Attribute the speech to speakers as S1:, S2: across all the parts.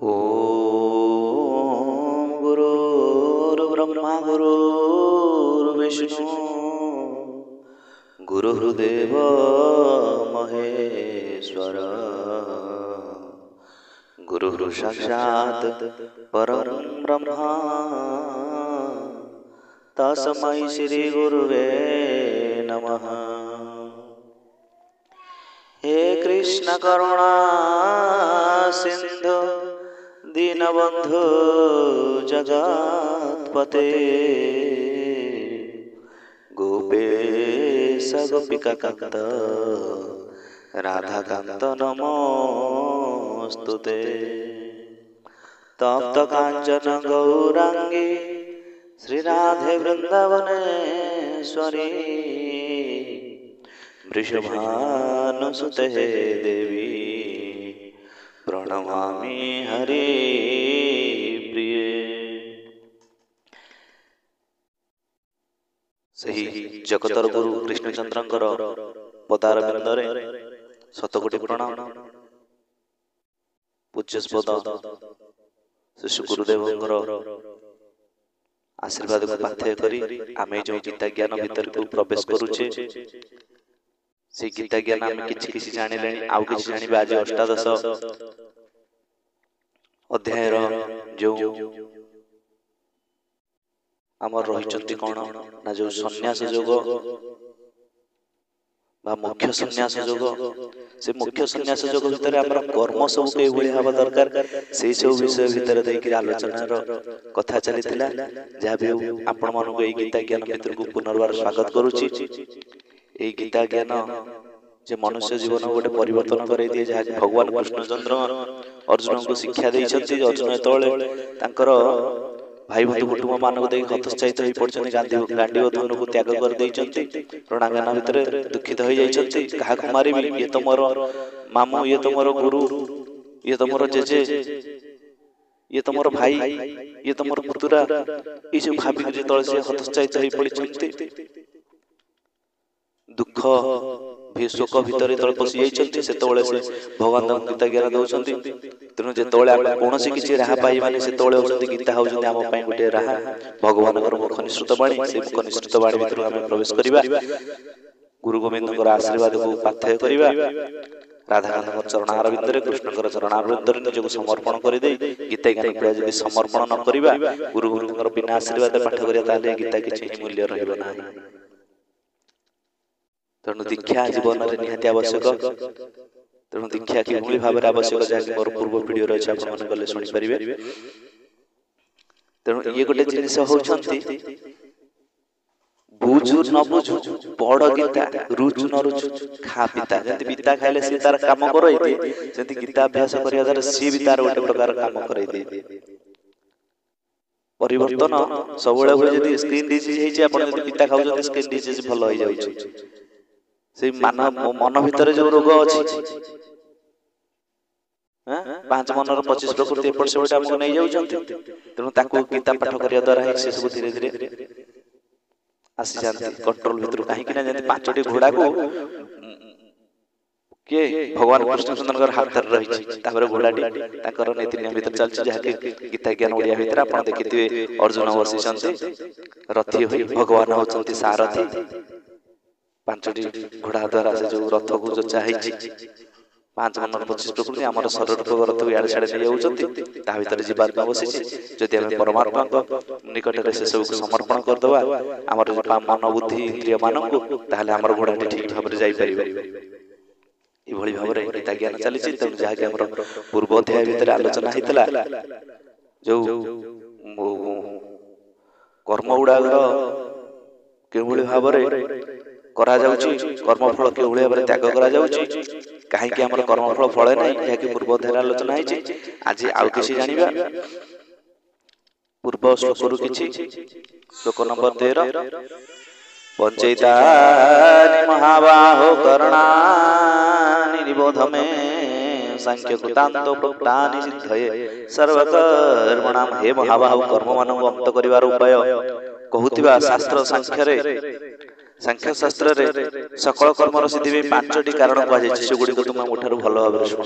S1: ओम गुरुर्ब्रह्मा गुरुर्विष्णु गुरुर्देव महेश्वर गुरुः साक्षात् परं ब्रह्म तस्मै श्री गुरुवे नमः। हे कृष्ण करुणा सिंधु दीनबंधु जगत्पते गोपेश गोपिकाकांत राधाकांत नमोस्तुते। तप्त कांचन गौरांगी श्री राधे वृंदावनेश्वरी वृषभानुसुते देवी प्रणमामि हरि प्रिये। सही जगतर गुरु कृष्णचंद्रंकर पदार बिंदरे शतकोटी प्रणाम। पूज्यस्पद शिशु गुरुदेवंकर आशीर्वाद को पाथ्य करी आमे जो गीता ज्ञान भीतर को प्रवेश करूचे से गीता ज्ञान आम किछि जानिले आउ किछि जानिबा। आज अष्टादश अध्याय जो आमर रहिचंती कोन ना जो सन्यास योग बा मुख्य सन्यास योग। से मुख्य सन्यास योग भीतर हमर कर्म सब के भली हवा दरकार से सब विषय भीतर देख आलोचना कथा चलीथिला। जा भी आपण मन को ए गीता ज्ञान भीतर को पुनर्बार स्वागत करूची। ए गीता ज्ञान जे मनुष्य जीवन गोटे परिवर्तन करे दिए जहा भगवान कृष्णचंद्र अर्जुन को शिक्षा देइछथि। अर्जुन तळे तांकर भाई बंधु कुटुंब मानक देख हतोत्साहित होई पड़छन। गांडीव धनु को त्याग कर देइछथि। रणांगना भितर दुखित होई जाइछथि। काहा को मारिबि, ये तो मोर मामू, ये तो मोर गुरु, ये तो मोर जेजे, ये तो मोर भाई, ये तो मोर पुतुरा, ई सब भाबि जे तळे से हतोत्साहित होई पड़छथि। दुख शोक भितर तले पशि जाइछथि। सेतବେଳେ से भगवान गीता ज्ञान दउछथि। तेणु जेतବେଳେ आम कोनोसी किछि राह पाइ माने सेतବେଳେ होछथि गीता होछथि आम पई गोटे राह। भगवानकर मुख निश्चित बाणी, से मुख निश्चित बाणी भितर आम प्रवेश करिबा। गुरु गोविंदकर आशीर्वाद को पाथ्य करिबा। राधाकांत चरणार बिंदरे कृष्णकर चरणार बिंदरे निजको समर्पण करि दे गीता ज्ञान को यदि समर्पण न करिबा, गुरु गोविंदकर बिना आशीर्वाद पाठ करिया ताले गीता किछि मूल्य रहइबो नाही। तेणु दीक्षा जीवन में निहाती आवश्यक। तेणु दीक्षा कि भाव आवश्यक जहाँकि मोर पूर्व वीडियो रही आप गले शुणी पारे। तेणु ये गोटे जिनिस होती बुझु न बुझु पढ़ गीता, रुचु न रुचु खा पिता। जमी पिता खाइले सी तार काम करई दिए, जमी गीता अभ्यास करिया द्वारा सी भी तार गोटे प्रकार काम करई दिए। परिवर्तन सब स्क्रीन डिजीज होती पिता खाऊ स्क्रीन डिजीज भल हो जाए। से मन भीतर जो रोग अच्छी 5 मनर 25 प्रकृति एपट सेपट आमको नहीं जाउछंती। तेणु ताकू गीता पाठ करिया द्वारा से सब धीरे धीरे आसी जाती कंट्रोल भीतर। कहीं जमी 5टी घोड़ा को के भगवान कृष्णचंद्र हाथ धर रही घोड़ाटी नीति नियम भीतर चलती। जहाँकि गीता ज्ञान ओडिया भीतर आप देखिए अर्जुन बसी रथी हुई भगवान होती सारथी। 5टी घोड़ा द्वारा से जो रथ को जो चाहे 5 मनर 25 प्रकृति आम शरीर तो रथ को इे छाड़े नहीं जाती जीवात्मा बसी। जदि आम परमात्मा निकट में से सब समर्पण करदे आम मन बुद्धि इंद्रिय मान आम घोड़ाटी ठीक भाव में जापर। ये भाव में गीता ज्ञान चली। जहाँकि आम पूर्व अध्याय भीतर आलोचना होता जो कर्म गुड़ा के भाव करा जाउची, कर्मफल के भाव में त्याग करा जाउची। कहीं आम कर्मफल फले ना जहाँकि पूर्व अध्याय आलोचना होती। आज आउ किसी जानिबा पूर्व श्लोक किछि। श्लोक नंबर 13 पंचैतानि महाबाहो करणानि निबोध मे सांख्य कृतांतो प्रोक्तानि सिद्धये सर्वकर्मणाम। हे महाबाहो कर्म मानक अंत करिवार उपाय कहूतिबा शास्त्र सांख्य शास्त्र रे सकल कर्मर सिद्धि में 5टी कारण कह जाय। से गुडी को तुम मोठार भल भाव सुन।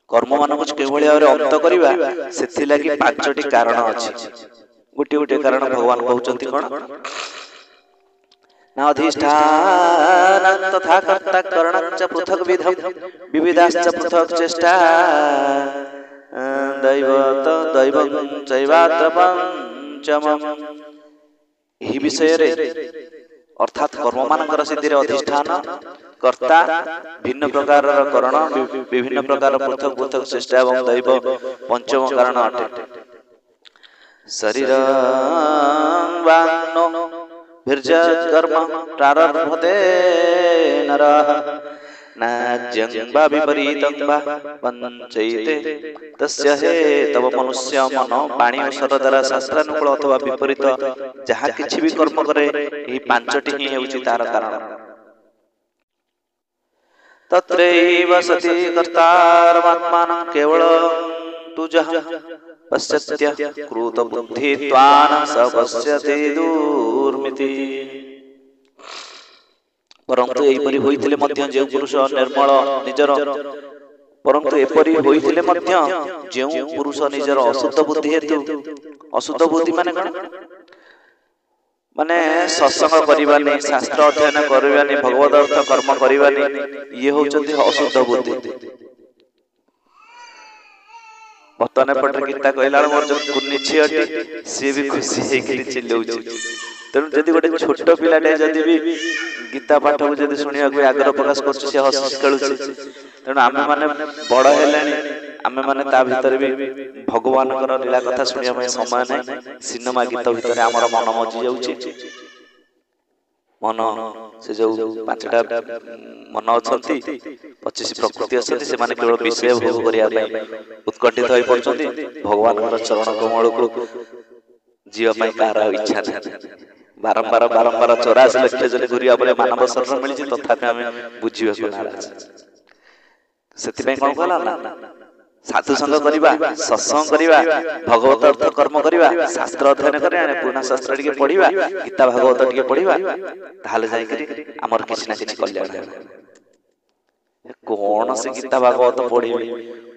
S1: कर्म मानक किभଳି भाବରେ अंत କରିବା ସେଥିଲାଗି ପାଞ୍ଚଟି କାରଣ ଅଛି। ଗୋଟିଏ ଗୋଟିଏ କାରଣ ଭଗବାନ କହୁଛନ୍ତି କଣ ନା ଅଧିଷ୍ଠାନ ତଥା कर्ता करणञ्च पृथक् विधम् विविधाश्च पृथक् चेष्टा दैवत दैवं चैवात्र पञ्चमम्। ଏହି ବିଷୟରେ अर्थात कर्म मानकर सिद्धिरे अधिष्ठान कर्ता भिन्न प्रकार करण विभिन्न प्रकार पृथक पृथक चेष्टा एवं दैव पंचम कारण अटे। शरीर वान्नो वीर्यकर्म प्रारभते नरः नाज्यं वा विपरीतं वा पञ्चैते तस्य हेतव मनुष्य मन पाणी औषध द्वारा शास्त्रानुकूल अथवा विपरीत जहाँ किछि भी कर्म करे एही पांचटी ही हेउछि तार कारण। तत्रैव सति कर्तारमात्मानं केवलं तु जः पश्यत्य कृत बुद्धित्वान स पश्यति दूर्मिति। परंतु एपरि होइथिले मध्य जे पुरुष निर्मल निजर परंतु एपरि होइथिले मध्य जे पुरुष निजर अशुद्ध बुद्धि हेतु अशुद्ध बुद्धि माने कोन माने सत्संग करिबानी शास्त्र अध्ययन करिबानी भगवत अर्थ कर्म करिबानी ये होचंती अशुद्ध बुद्धि। बर्तमान पटे गीता कहला मोर जो कुन्नी छियटी से भी खुशी हे कि चिल्लौची। तेणु जदि गोटे छोट पिलाटे जदि भी गीता पाठ को जदि सुनिया को आग्रह प्रकाश करछु से हस खेलुछि। तेणु आमे माने बड़ हेलानी आमे माने ता भीतर भी भगवान लीला कथा सुनिया में समय नै। सिनेमा गीत भीतर हमर मन मजी जाउछि। मन से जो पांचटा मन अछंती 25 प्रकृति अछंती से माने केवल विषय भोग करिया पई उत्कंठित होई पड़छंती। भगवान चरण कमल को जीव पई कार इच्छा नै। बारंबार 84 लक्ष जन घुरिया बले मानव शरण मिली तथापि आमे बुझिबे को नाराज। सेति पई कोन कहला ना साधु संग करिबा सत्संग करिबा भगवत अर्थ कर्म करिबा शास्त्र अध्ययन करे पुराण शास्त्र टिके पढिबा गीता भागवत टिके पढिबा ताले जाई करी हमर किछि ना किछि कल्याण हे। कोन से गीता भागवत पढिबी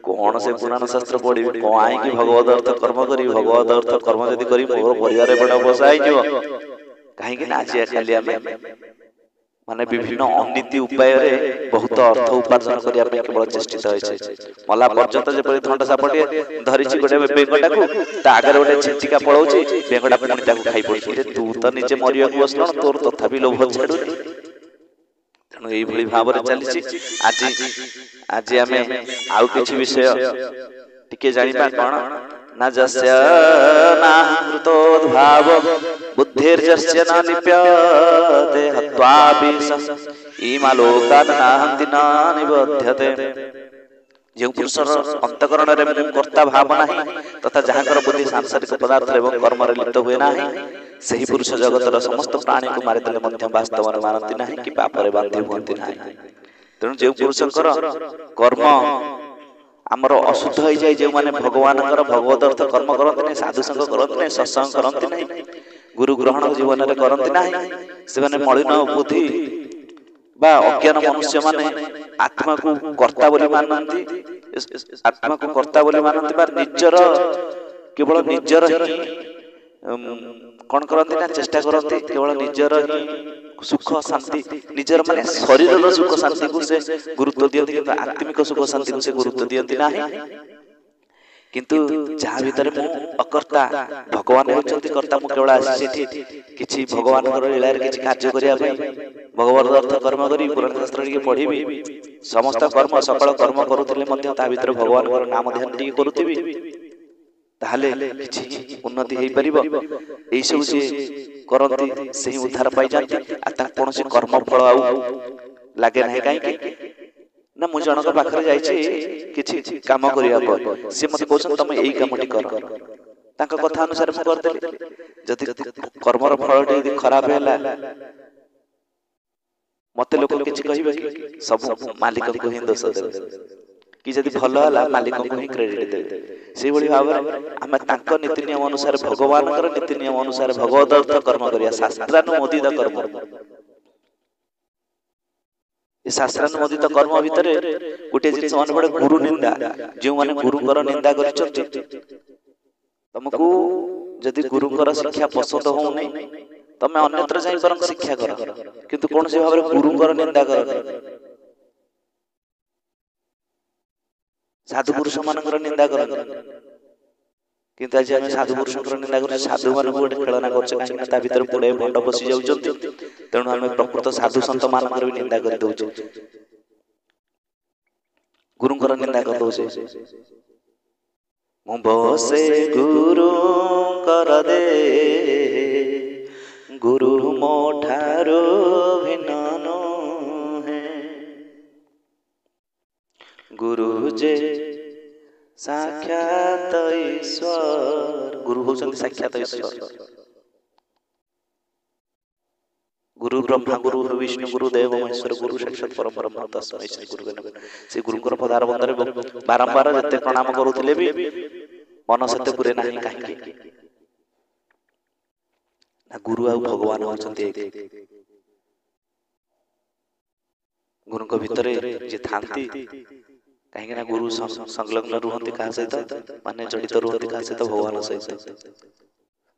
S1: कोन से पुराण शास्त्र पढिबी कोआई कि भगवत अर्थ कर्म करी भगवत अर्थ कर्म जदि करी मोर परिवार बडा बसाई जिवो काहे कि आज खाली आमे माने विभिन्न अनीति उपाय रे बहुत अर्थ उपार्जन करिया पे केवल चेष्टित होइछे। मला पर्यंत जे परि धंडा सापटे धरिछि गोटे बेंगटा को ता आगे गोटे छिचिका पळौछि बेंगटा पुणी ताको खाइ पड़छि। तू त निजे मरिया को बसलो तोर तथापि लोभ छाडु। तेणु एई भली भाबरे चलिछि। आज आमे आउ किछि विषय टिके जानिबा कोन न जस्य नाहृतोद्भाव बुद्धिर्जस्य न लिप्यते हत्वापि स इमालोकान् नाहन्ति न निबध्यते। जे पुरुषर अंतकरण रे कर्ता भाव नाही तथा जहाँकर बुद्धि सांसारिक पदार्थ एवं कर्म रे लिप्त हुए नाही सही पुरुष जगतर समस्त प्राणी को मारि देले मध्य वास्तव में मानती नाही कि पाप रे बांधी हुअंती नाही। तेणु जे पुरुषकर कर्म आमर अशुद्ध हो जाए जो माने भगवान भगवत अर्थ कर्म करते नहीं साधु संग करते नहीं सत्संग करते नहीं गुरु ग्रहण जीवन में करते नहीं से माने मलिन बुद्धि बा अज्ञान मनुष्य माने आत्मा को कर्ता बोली मानती आत्मा को कर्ता बोली मानती बा निजर केवल निजर ही कौन करते ना चेष्टा करते केवल निजर ही सुख शांति निजर माने शरीर सुख शांति को से गुरुत्व दियंती किंतु आत्मिक सुख शांति को से गुरुत्व दियंती नाही। किंतु जहाँ भीतर मु अकर्ता भगवान होचंती कर्ता मु केवल आसी किछि भगवान लीला रे किछि कार्य करिया पई भगवत अर्थ कर्म करी पुराण शास्त्र टिके पढिबी समस्त कर्म सकल कर्म करूथिले मध्य ता भीतर भगवान नाम ध्यान टिके करूथिबी ताहले किछि उन्नति हेई परिबो। एई सब जे करंती सही उद्धार पाई जांती आ ता कोनोसी कर्म फल आउ लागे नाही काई ना मु जनक पाखरे जाईछि किछि काम करिया पर से मते कहछन तमे एई कामटी कर तांका कथा अनुसार मु कर देली जति कर्मर फलटी यदि खराब हैला मते लोक किछि कहिबे सब मालिक को ही दोष देबे कि जदि भल होला मालिक को ही क्रेडिट देबे। से भली भाव आमे तांका नीति नियम अनुसार भगवानकर नीति नियम अनुसार भगवत अर्थ कर्म करिया शास्त्रानुमोदित कर्म ए शास्त्रानुमोदित कर्म भितर गोटे जिनिस मन पड़े गुरु निंदा जो माने गुरुंकर निंदा करिसथि तुमको जदि गुरुंकर शिक्षा पसंद हो नहीं तमे अन्यत्र जाई परम शिक्षा कर किंतु कोन से भाबरे गुरुंकर निंदा कर साधु पुरुष मानकर निंदा कर किंतु आज हम साधु पुरुषकर निंदा कर साधु मान गोटे खेलना करछ काहे ता भीतर पुड़े भंड पसी जाउछथि तेणु हम प्रकृत साधु संत मानकर भी निंदा कर दउछ गुरुंकर निंदा कर दउछ मु बसे गुरु कर दे गुरु मोठारो भिन्न है गुरु जे साक्षात ईश्वर गुरु होचंती साक्षात ईश्वर गुरु ब्रह्मा गुरु विष्णु गुरु देव महेश्वर गुरु साक्षात परम ब्रह्म तस्मै श्री गुरु से गुरुकर पदार बंदरे बारंबार जते प्रणाम करूथिले भी मन सते पुरे नाही काहे ना गुरु आ भगवान होचंती एक गुरुक भितरे जे थांती कहीं ना गुरु संलग्न रुहंती का सहित माने जड़ित रुहंती का सहित भगवान सहित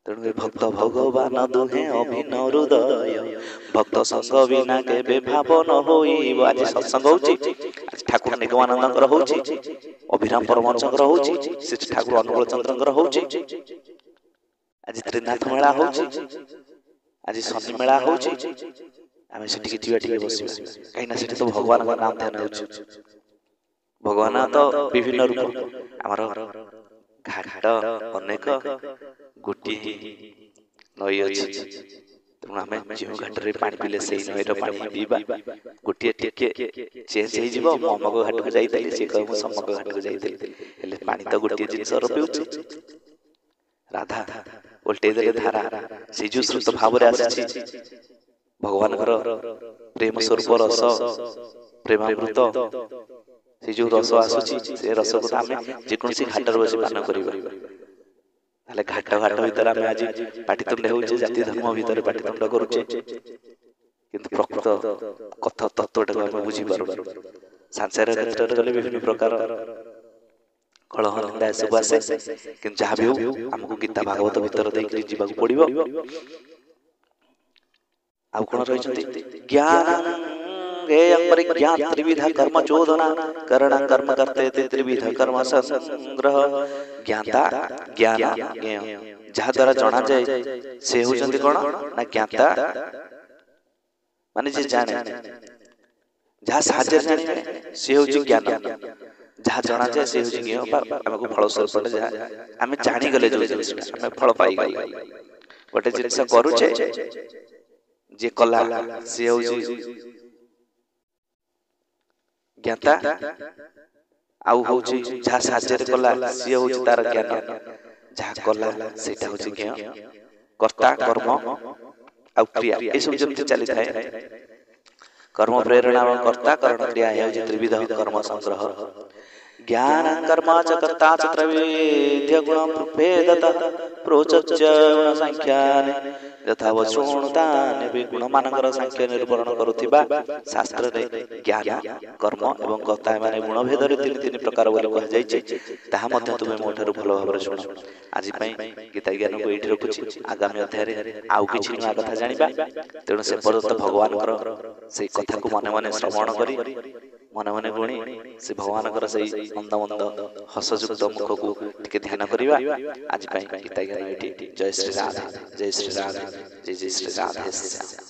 S1: तेणु भक्त भगवान दुहे अभिन्न हृदय भक्त संग बिना केबे भाव न होई आज सत्संग होची आज ठाकुर निगमानंदकर होची अभिराम परमहंसकर होची श्री ठाकुर अनुकूल चंद्रकर होची आज त्रिनाथ मेला होची आज शनि मेला होची आमे सेठी जीवा टिके बसिबा कहीं ना सेठी तो भगवान का नाम ध्यान होची भगवान तो विभिन्न रूप आमर घाट अनेक गोटी नई अच्छी तेणु आम जो घाट में पानी पीले से नईर पानी पीवा गोटे टिके चेंज हो अमक घाट को जाइए सी कह समक घाट को जाइए पानी तो गोटे जिनस पीऊँ राधा उल्टे देले धारा से जो श्रुत भाव आसी भगवान प्रेम स्वरूप रस प्रेमामृत से जो रस आसुची से रस को आम जेकोसी घाट बस पान कर घाट घाट भीतर आम आज पाटितुंड हो जाति धर्म भीतर पाटितुंड करुचे किंतु प्रकृत कथा तत्वटा को आम बुझी पार सांसार क्षेत्र गले विभिन्न प्रकार कलह निंदा सब आसे कि जहाँ भी हो आमको गीता भागवत भीतर देख जीवाक पड़ो आउ कौन रही ज्ञान ज्ञान त्रिविध कर्म चोदना करण कर्म करते त्रिविध कर्म संग्रह ज्ञाता ज्ञान जहा द्वारा जना जाए से होचंती कोन ना ज्ञाता माने जे जाने जहा साहाଯ୍य जाने से होची ज्ञान जहा जना जाए से होची ज्ञान हमको फल स्वरूप जहा हम जानी गले जो हम फल पाई गई गोटे जिनस करूचे जे कला से होची ज्ञाता आउ होची जहा साहाଯ୍य कला से होची तार ज्ञान जहा कला सेटा होची ज्ञान कर्ता कर्म आउ क्रिया ए सब जमते चली थाए कर्म प्रेरणा कर्ता करण क्रिया है त्रिविध कर्म संग्रह ज्ञान कर्म च कर्ता च त्रैविध्य गुण भेदत प्रोचच गुण संख्यान यथा वचुणतान गुण मानकर संख्या निरूपण करुथिबा शास्त्र रे ज्ञान कर्म एवं कर्ता माने गुण भेद रे तीन तीन प्रकार बोली कह जाय छै ताहा मध्ये तुमे मोठर भलो भाबरे सुन आज पई गीता ज्ञान को एठी रखुछि आगामी अध्याय रे आउ किछि नया कथा जानिबा तेणु से पर्यंत भगवान कर से कथा को मने मने श्रवण करी मने मने गुणी से भगवान कर से मंद मंद हसयुक्त मुख को टिके ध्यान करिबा आज पई गीता ज्ञान एठी जय श्री राधे जय श्री राधे जय जय श्री राधे।